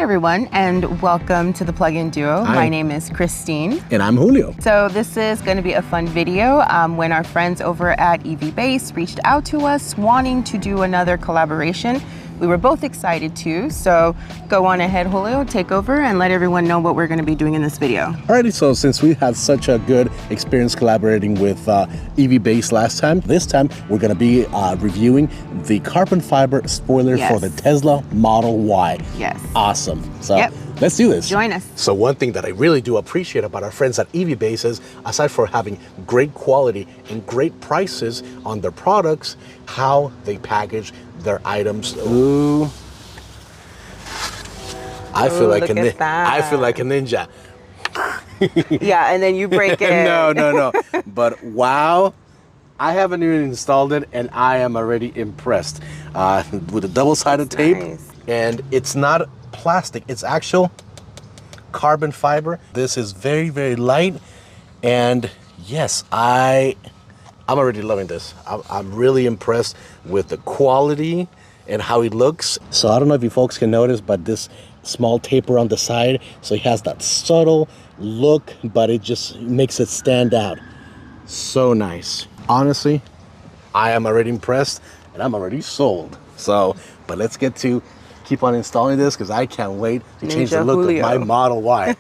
everyone, and welcome to the Plug-in Duo. Hi. My name is Christine. And I'm Julio. So this is going to be a fun video when our friends over at EVBASE reached out to us wanting to do another collaboration. We were both excited too, so go on ahead, Julio, take over and let everyone know what we're going to be doing in this video. Alrighty, so since we had such a good experience collaborating with EVBASE last time, this time we're going to be reviewing the carbon fiber spoiler for the Tesla Model Y. Yes. Awesome. So let's do this. Join us. So one thing that I really do appreciate about our friends at EVBASE is, aside from having great quality and great prices on their products, how they package their items. Ooh. I feel like a ninja. Yeah, and then you break it. No. But wow, I haven't even installed it and I am already impressed. With a double-sided tape. Nice. And it's not plastic, it's actual carbon fiber. This is very, very light. And yes, I'm already loving this. I'm really impressed with the quality and how it looks. So I don't know if you folks can notice, but this small taper on the side, so it has that subtle look, but it just makes it stand out. So nice. Honestly, I am already impressed and I'm already sold. So, but let's get to keep on installing this because I can't wait to change the look of my Model Y.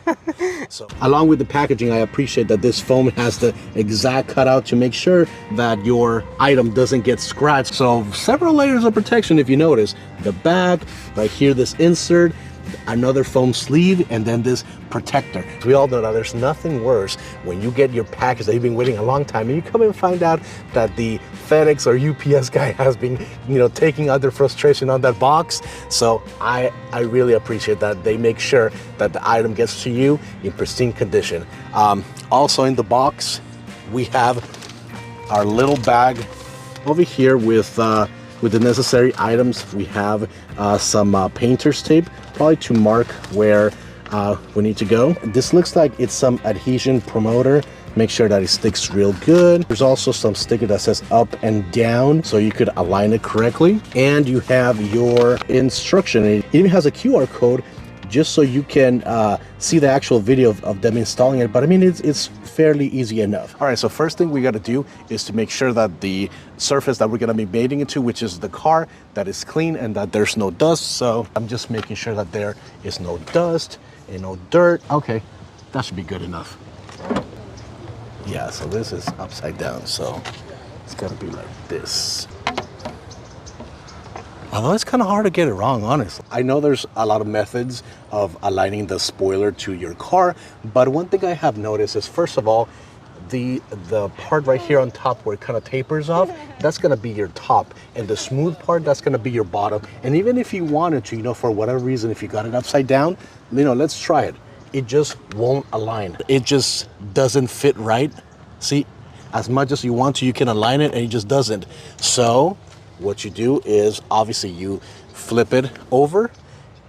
So, along with the packaging, I appreciate that this foam has the exact cutout to make sure that your item doesn't get scratched. So several layers of protection if you notice. The back, right here, this insert, another foam sleeve, and then this protector. We all know that there's nothing worse when you get your package that you've been waiting a long time and you come and find out that the FedEx or UPS guy has been, taking out their frustration on that box. So I really appreciate that they make sure that the item gets to you in pristine condition. Also in the box, we have our little bag over here with the necessary items. We have some painter's tape, probably to mark where we need to go. This looks like it's some adhesion promoter. Make sure that it sticks real good. There's also some sticker that says up and down, so you could align it correctly. And you have your instruction. It even has a QR code just so you can see the actual video of them installing it. But I mean, it's fairly easy enough. All right, so first thing we got to do is to make sure that the surface that we're going to be mating into, which is the car, that is clean and that there's no dust. So I'm just making sure that there is no dust and no dirt. Okay, that should be good enough. Yeah, so this is upside down, so it's got to be like this. Although it's kind of hard to get it wrong, honestly. I know there's a lot of methods of aligning the spoiler to your car, but one thing I have noticed is, first of all, the part right here on top where it kind of tapers off, that's going to be your top, and the smooth part, that's going to be your bottom. And even if you wanted to, for whatever reason, if you got it upside down, let's try it. It just won't align. It just doesn't fit right. See, as much as you want to, you can align it, and it just doesn't. So what you do is, obviously, you flip it over,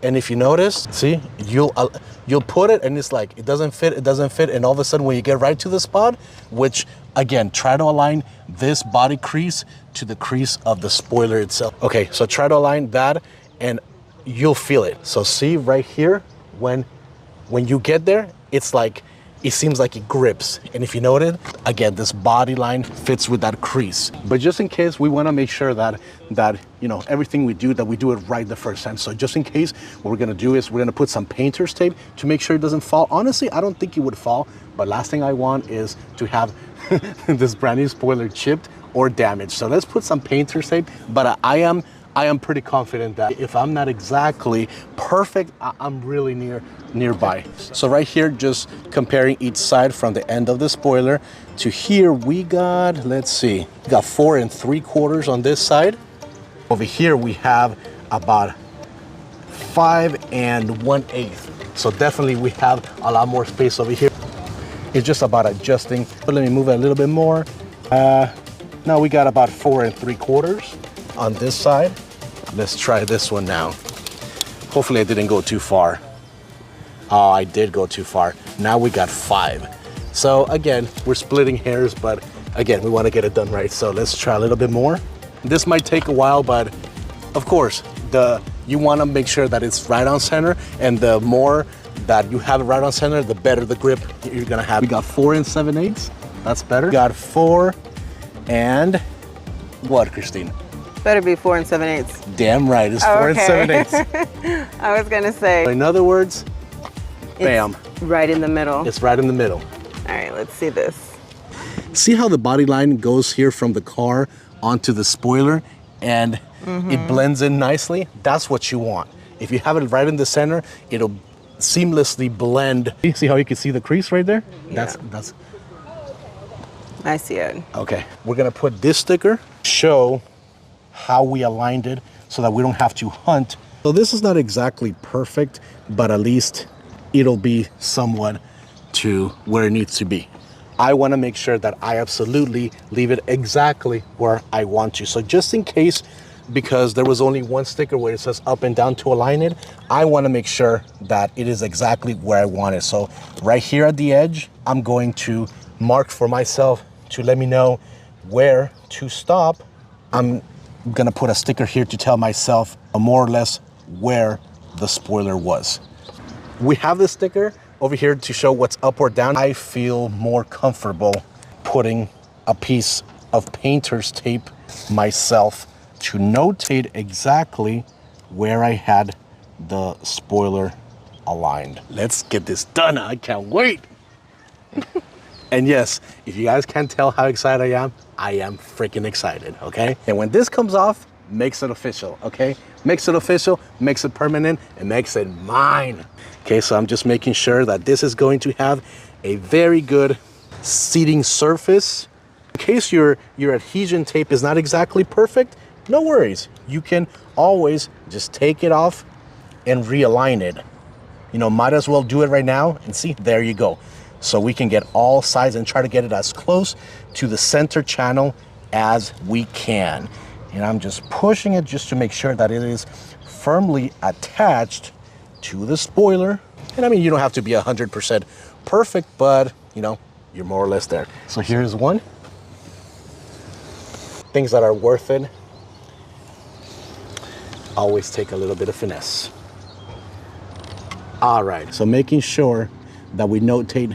and if you notice, see, you'll put it, and it's like it doesn't fit, and all of a sudden, when you get right to the spot, which again, try to align this body crease to the crease of the spoiler itself. Okay, so try to align that, and you'll feel it. So see right here, when you get there, it's like, it seems like it grips. And if you notice, again, this body line fits with that crease. But just in case, we want to make sure that everything we do, that we do it right the first time. So just in case, what we're going to do is we're going to put some painter's tape to make sure it doesn't fall. Honestly, I don't think it would fall, but last thing I want is to have this brand new spoiler chipped or damaged. So let's put some painter's tape, but I am pretty confident that if I'm not exactly perfect, I'm really nearby. So right here, just comparing each side from the end of the spoiler to here, we got, let's see, we got 4 3/4 on this side. Over here, we have about 5 1/8. So definitely we have a lot more space over here. It's just about adjusting. But let me move it a little bit more. Now we got about 4 3/4 on this side. Let's try this one now. Hopefully I didn't go too far. Oh, I did go too far. Now we got 5. So again, we're splitting hairs, but again, we want to get it done right. So let's try a little bit more. This might take a while, but of course, the You want to make sure that it's right on center, and the more that you have it right on center, the better the grip you're gonna have. We got 4 7/8. That's better. We got 4 and what, Christine? Better be 4 7/8. Damn right, it's 4 Okay. 7/8. I was gonna say. In other words, bam. It's right in the middle. It's right in the middle. All right, let's see this. See how the body line goes here from the car onto the spoiler, and it blends in nicely? That's what you want. If you have it right in the center, it'll seamlessly blend. See how you can see the crease right there? Yeah. That's I see it. okay. We're gonna put this sticker, show how we aligned it so that we don't have to hunt. So this is not exactly perfect, but at least it'll be somewhat to where it needs to be. I want to make sure that I absolutely leave it exactly where I want to. So just in case, because there was only one sticker where it says up and down to align it, I want to make sure that it is exactly where I want it. So right here at the edge, I'm going to mark for myself to let me know where to stop. I'm gonna put a sticker here to tell myself more or less where the spoiler was. We have this sticker over here to show what's up or down. I feel more comfortable putting a piece of painter's tape myself to notate exactly where I had the spoiler aligned. Let's get this done. I can't wait. And yes, if you guys can't tell how excited I am freaking excited, okay? And when this comes off, makes it official, okay? Makes it official, makes it permanent, and makes it mine. Okay, so I'm just making sure that this is going to have a very good seating surface. In case your adhesion tape is not exactly perfect, no worries. You can always just take it off and realign it. You know, might as well do it right now and see, there you go. So we can get all sides and try to get it as close to the center channel as we can. And I'm just pushing it just to make sure that it is firmly attached to the spoiler. And I mean, you don't have to be 100% perfect, but you know, you're more or less there. So here's one. Things that are worth it always take a little bit of finesse. All right, so making sure that we notate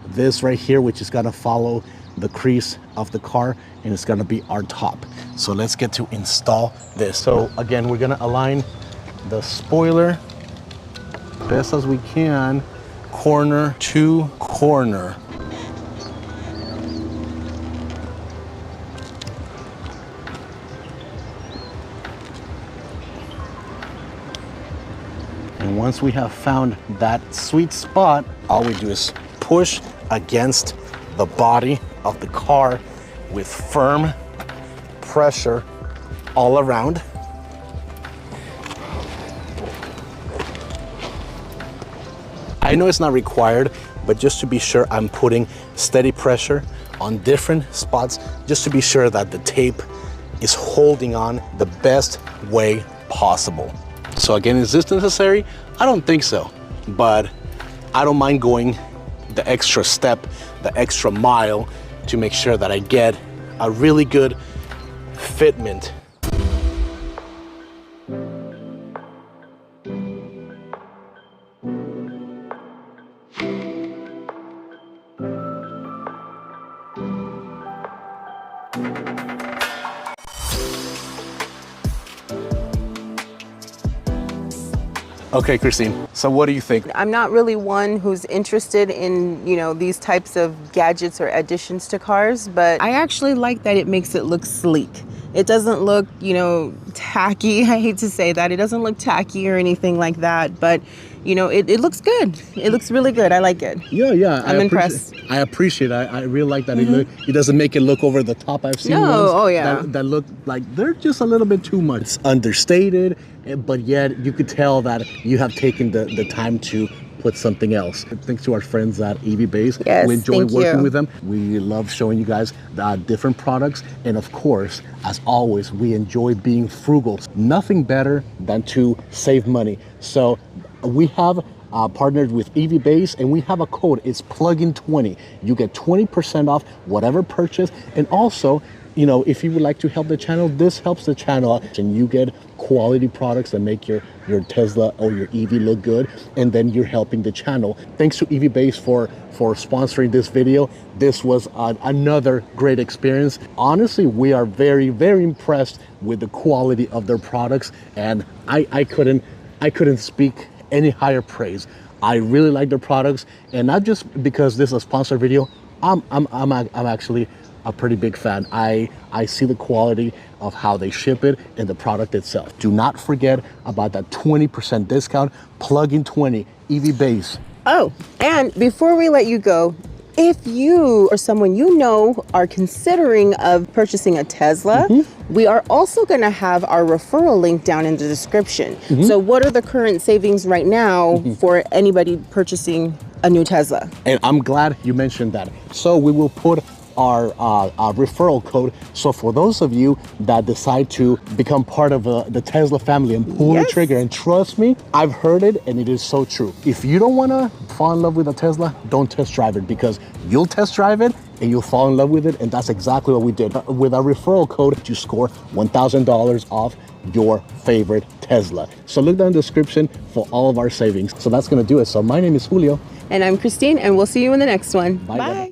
this right here, which is gonna follow the crease of the car, and it's gonna be our top. So let's get to install this. So again, we're gonna align the spoiler best as we can, corner to corner. And once we have found that sweet spot, all we do is push against the body of the car with firm pressure all around. I know it's not required, but just to be sure, I'm putting steady pressure on different spots just to be sure that the tape is holding on the best way possible. So again, is this necessary? I don't think so, but I don't mind going the extra step, the extra mile to make sure that I get a really good fitment. Okay, Christine, so what do you think? I'm not really one who's interested in, you know, these types of gadgets or additions to cars, but I actually like that it makes it look sleek. It doesn't look, you know, tacky. I hate to say that. It doesn't look tacky or anything like that, but you know, it looks good. It looks really good. I like it. Yeah. I'm impressed. I appreciate it. I really like that. It doesn't make it look over the top. I've seen ones that look like they're just a little bit too much. It's understated, but yet you could tell that you have taken the time to put something else. Thanks to our friends at EVBASE. Yes, we enjoy thank working you. with them. We love showing you guys different products. And of course, as always, we enjoy being frugal. Nothing better than to save money. So we have partnered with EVBASE, and we have a code. It's plugin20. You get 20% off whatever purchase, and also you know, if you would like to help the channel, this helps the channel and you get quality products that make your Tesla or your EV look good, and then you're helping the channel. Thanks to EVBASE for sponsoring this video. This was another great experience. Honestly, we are very, very impressed with the quality of their products, and I couldn't speak any higher praise. I really like their products, and not just because this is a sponsored video. I'm actually a pretty big fan. I see the quality of how they ship it and the product itself. Do not forget about that 20% discount, plug-in 20, EVBASE. Oh, and before we let you go, if you or someone you know are considering of purchasing a Tesla, we are also going to have our referral link down in the description. So what are the current savings right now for anybody purchasing a new Tesla? And I'm glad you mentioned that. So we will put our referral code. So for those of you that decide to become part of the Tesla family and pull the trigger, and trust me, I've heard it and it is so true. If you don't want to fall in love with a Tesla, don't test drive it, because you'll test drive it and you'll fall in love with it. And that's exactly what we did. With our referral code, you score $1,000 off your favorite Tesla. So look down in the description for all of our savings. So that's going to do it. So my name is Julio. And I'm Christine, and we'll see you in the next one. Bye. Bye.